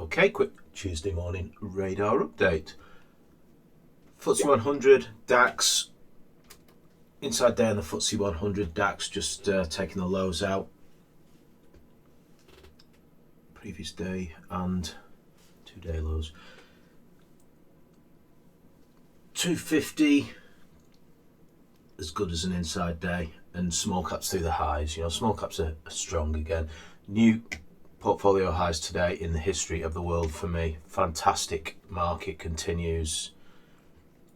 Okay, quick Tuesday morning radar update. FTSE 100, DAX, inside day on the FTSE 100, DAX just taking the lows out. Previous day and 2-day lows. 250, as good as an inside day, and small caps through the highs. Small caps are strong again. New portfolio highs today in the history of the world for me. Fantastic market continues.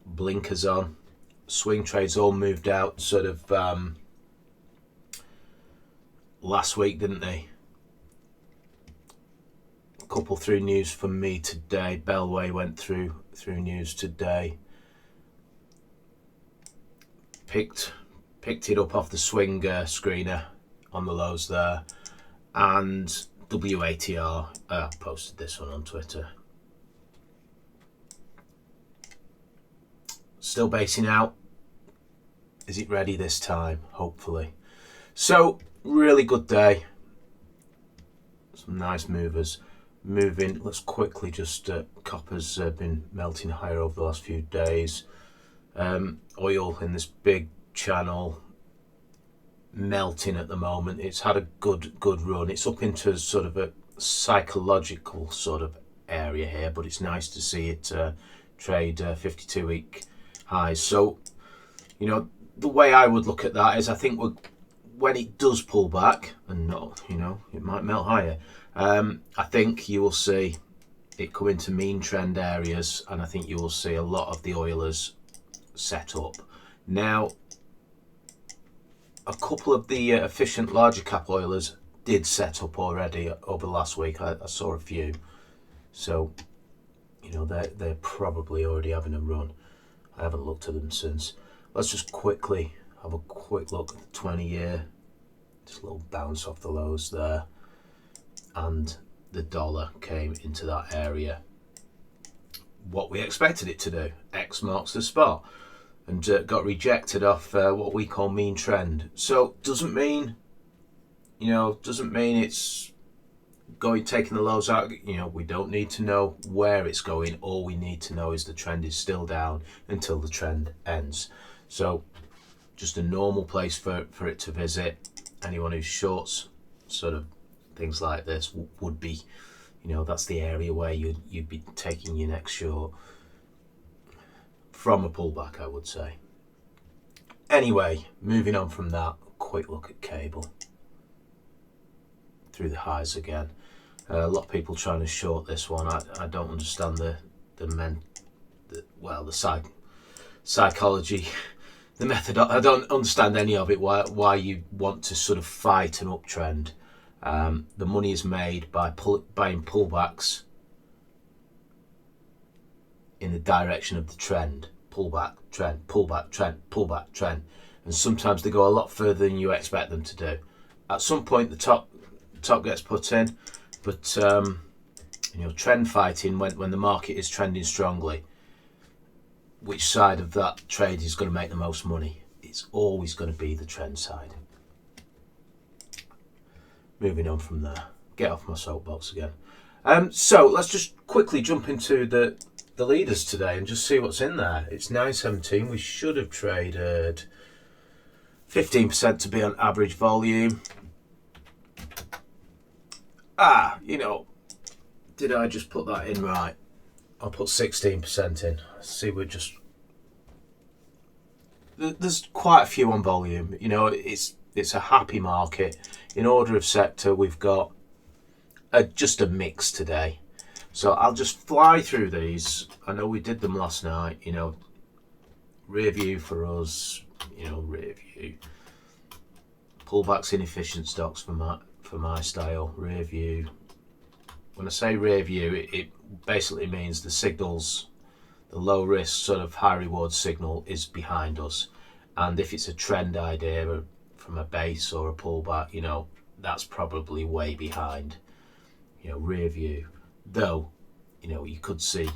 Blinkers on. Swing trades all moved out sort of last week, didn't they? A couple through news for me today. Bellway went through news today. Picked it up off the swing screener on the lows there. And WATR, I posted this one on Twitter. Still basing out. Is it ready this time? Hopefully. So, really good day. Some nice movers. Moving, let's quickly just, copper's been melting higher over the last few days. Oil in this big channel, melting at the moment. It's had a good run. It's up into sort of a psychological sort of area here, but it's nice to see it trade 52-week highs. So, the way I would look at that is I think when it does pull back, and not, it might melt higher, I think you will see it come into mean trend areas, and I think you will see a lot of the oilers set up. Now, a couple of the efficient larger cap oilers did set up already over the last week. I saw a few. So, they're probably already having a run. I haven't looked at them since. Let's just quickly have a quick look at the 20-year. Just a little bounce off the lows there. And the dollar came into that area. What we expected it to do. X marks the spot. And got rejected off what we call mean trend. So doesn't mean it's taking the lows out. We don't need to know where it's going. All we need to know is the trend is still down until the trend ends. So just a normal place for it to visit. Anyone who shorts sort of things like this would be, that's the area where you'd be taking your next short. From a pullback, I would say. Anyway, moving on from that, quick look at cable. Through the highs again. A lot of people trying to short this one. I don't understand the psychology, the method. I don't understand any of it. Why you want to sort of fight an uptrend. The money is made by buying pullbacks in the direction of the trend. Pullback, trend, pullback, trend, pullback, trend. And sometimes they go a lot further than you expect them to do. At some point the top gets put in, but trend fighting when the market is trending strongly, which side of that trade is going to make the most money? It's always going to be the trend side. Moving on from there. Get off my soapbox again. So let's just quickly jump into the leaders today and just see what's in there. It's 9.17. We should have traded 15% to be on average volume. Did I just put that in right? I'll put 16% in. See, there's quite a few on volume. It's a happy market. In order of sector, we've got just a mix today. So I'll just fly through these. I know we did them last night, rear view for us, rear view. Pullbacks in efficient stocks for my style, rear view. When I say rear view, it basically means the signals, the low risk sort of high reward signal is behind us. And if it's a trend idea from a base or a pullback, that's probably way behind, rear view. Though, you could see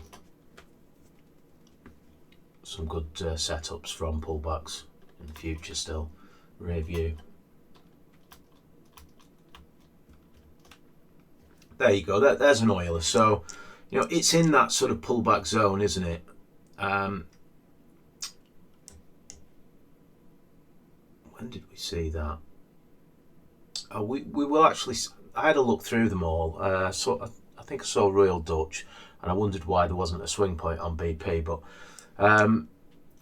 some good setups from pullbacks in the future still. Rear view. There you go. There's an oiler. So, you know, it's in that sort of pullback zone, isn't it? When did we see that? Oh, we will actually. I had a look through them all. So I think I saw Royal Dutch, and I wondered why there wasn't a swing point on BP. But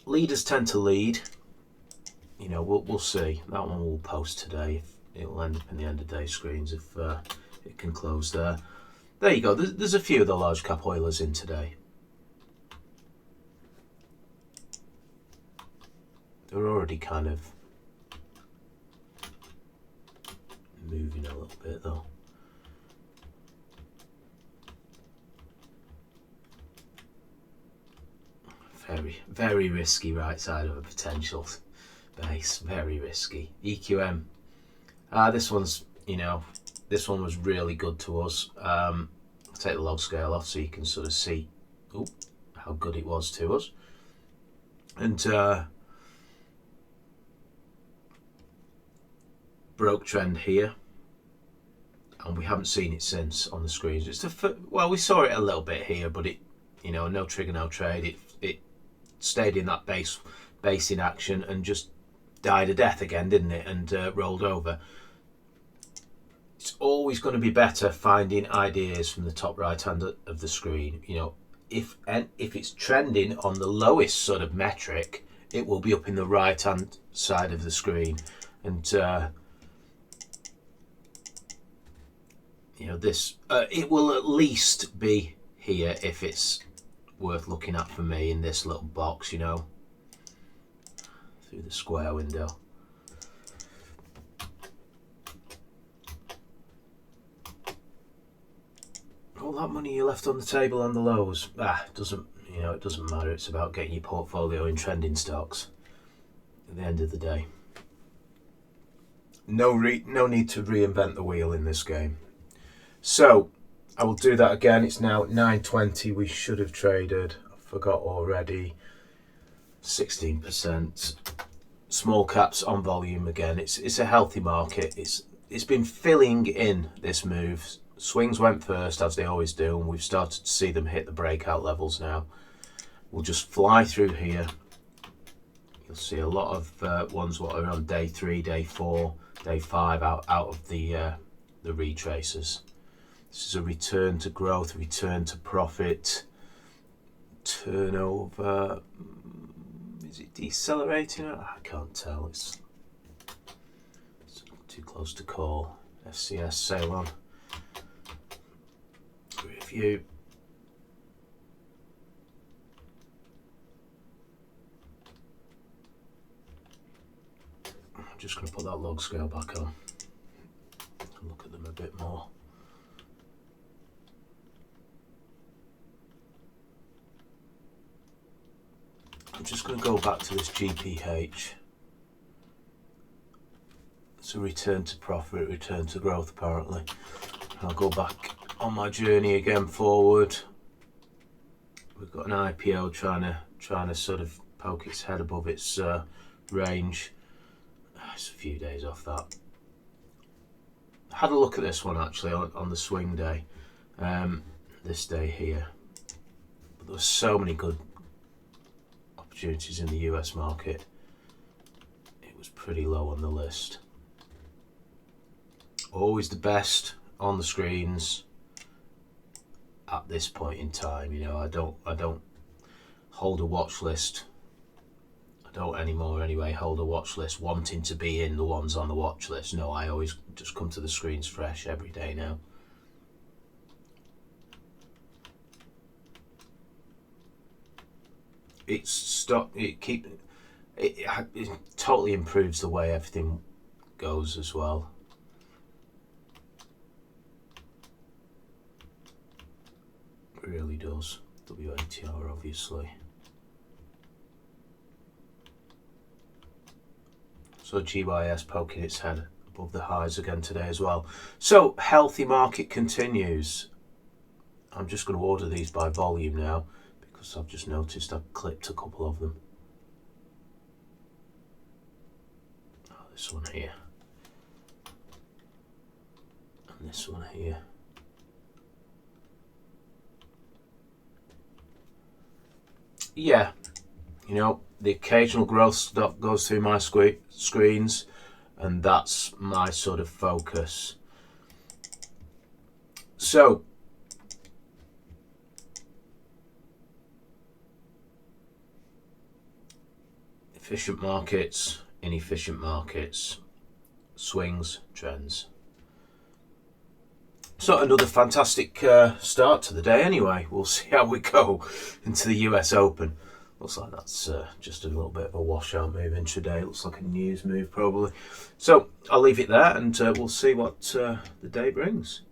leaders tend to lead. You know, we'll see. That one we'll post today. It'll end up in the end of day screens if it can close there. There you go. There's a few of the large cap oilers in today. They're already kind of moving a little bit though. Very, very risky right side of a potential base. Very risky. EQM. This one's, you know, this one was really good to us. Take the log scale off so you can sort of see how good it was to us. And broke trend here, and we haven't seen it since on the screens. Well, we saw it a little bit here, but it, you know, no trigger, no trade. It stayed in that base in action and just died a death again, didn't it? And rolled over. It's always going to be better finding ideas from the top right hand of the screen. You know, if it's trending on the lowest sort of metric, it will be up in the right hand side of the screen, and you know, this it will at least be here if it's worth looking at for me in this little box, you know, through the square window. All that money you left on the table on the lows, doesn't, you know, it doesn't matter. It's about getting your portfolio in trending stocks at the end of the day. No need to reinvent the wheel in this game. So I will do that again. It's now 9:20. We should have traded, I forgot already, 16%. Small caps on volume again. It's a healthy market. It's been filling in this move. Swings went first, as they always do, and we've started to see them hit the breakout levels now. We'll just fly through here. You'll see a lot of ones what are on day 3, day 4, day 5 out of the retracers. This is a return to growth, return to profit, turnover. Is it decelerating? I can't tell. It's too close to call. SCS sale on. Review. I'm just going to put that log scale back on and look at them a bit more. I'm just going to go back to this GPH. It's a return to profit, return to growth apparently. I'll go back on my journey again forward. We've got an IPO trying to sort of poke its head above its range. It's a few days off that. I had a look at this one actually on the swing day, this day here. But there were so many good opportunities in the US market. It was pretty low on the list. Always the best on the screens at this point in time. You know, I don't hold a watch list. I don't anymore anyway hold a watch list wanting to be in the ones on the watch list. No, I always just come to the screens fresh every day now. It totally improves the way everything goes as well. It really does. WATR obviously. So GYS poking its head above the highs again today as well. So healthy market continues. I'm just going to order these by volume now because I've just noticed I've clipped a couple of them. Oh, this one here. And this one here. yeah, you know, the occasional growth stock goes through my screens, and that's my sort of focus. So efficient markets, inefficient markets, swings, trends. So another fantastic start to the day anyway. We'll see how we go into the US Open. Looks like that's just a little bit of a washout move intraday. Looks like a news move probably. So I'll leave it there, and we'll see what the day brings.